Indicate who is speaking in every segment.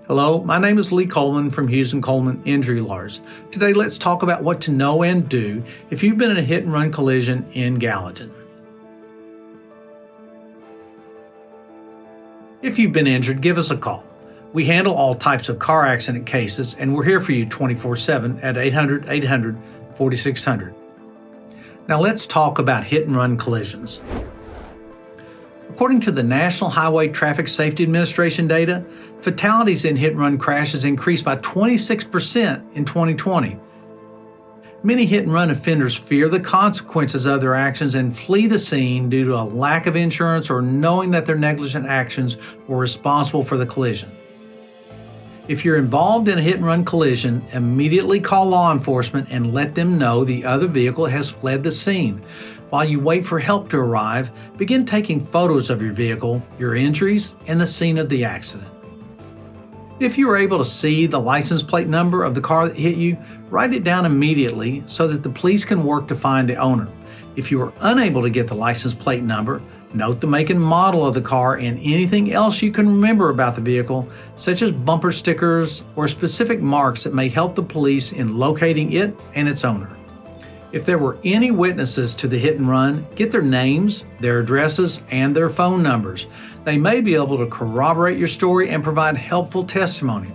Speaker 1: Hello, my name is Lee Coleman from Hughes Coleman Injury Lawyers. Today let's talk about what to know and do if you've been in a hit-and-run collision in Gallatin. If you've been injured, give us a call. We handle all types of car accident cases and we're here for you 24/7 at 800-800-4600. Now let's talk about hit-and-run collisions. According to the National Highway Traffic Safety Administration data, fatalities in hit-and-run crashes increased by 26% in 2020. Many hit-and-run offenders fear the consequences of their actions and flee the scene due to a lack of insurance or knowing that their negligent actions were responsible for the collision. If you're involved in a hit-and-run collision, immediately call law enforcement and let them know the other vehicle has fled the scene. While you wait for help to arrive, begin taking photos of your vehicle, your injuries, and the scene of the accident. If you are able to see the license plate number of the car that hit you, write it down immediately so that the police can work to find the owner. If you are unable to get the license plate number, note the make and model of the car and anything else you can remember about the vehicle, such as bumper stickers or specific marks that may help the police in locating it and its owner. If there were any witnesses to the hit and run, get their names, their addresses, and their phone numbers. They may be able to corroborate your story and provide helpful testimony.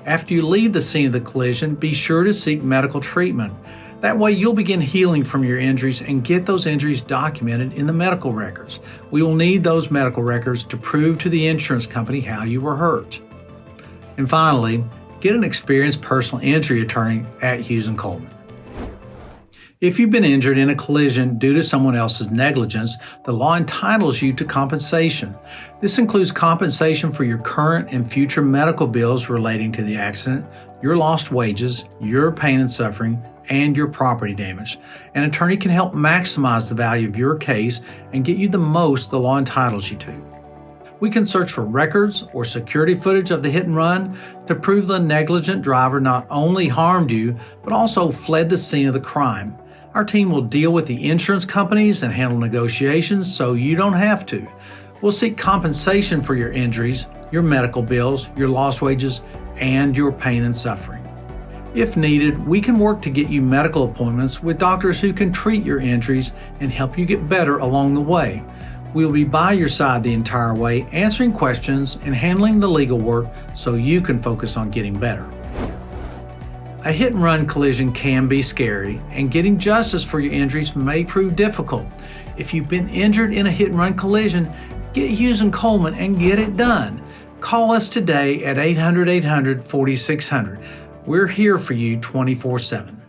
Speaker 1: After you leave the scene of the collision, be sure to seek medical treatment. That way you'll begin healing from your injuries and get those injuries documented in the medical records. We will need those medical records to prove to the insurance company how you were hurt. And finally, get an experienced personal injury attorney at Hughes Coleman. If you've been injured in a collision due to someone else's negligence, the law entitles you to compensation. This includes compensation for your current and future medical bills relating to the accident, your lost wages, your pain and suffering, and your property damage. An attorney can help maximize the value of your case and get you the most the law entitles you to. We can search for records or security footage of the hit and run to prove the negligent driver not only harmed you, but also fled the scene of the crime. Our team will deal with the insurance companies and handle negotiations so you don't have to. We'll seek compensation for your injuries, your medical bills, your lost wages, and your pain and suffering. If needed, we can work to get you medical appointments with doctors who can treat your injuries and help you get better along the way. We'll be by your side the entire way, answering questions and handling the legal work so you can focus on getting better. A hit-and-run collision can be scary, and getting justice for your injuries may prove difficult. If you've been injured in a hit-and-run collision, get Hughes Coleman and get it done. Call us today at 800-800-4600. We're here for you 24/7.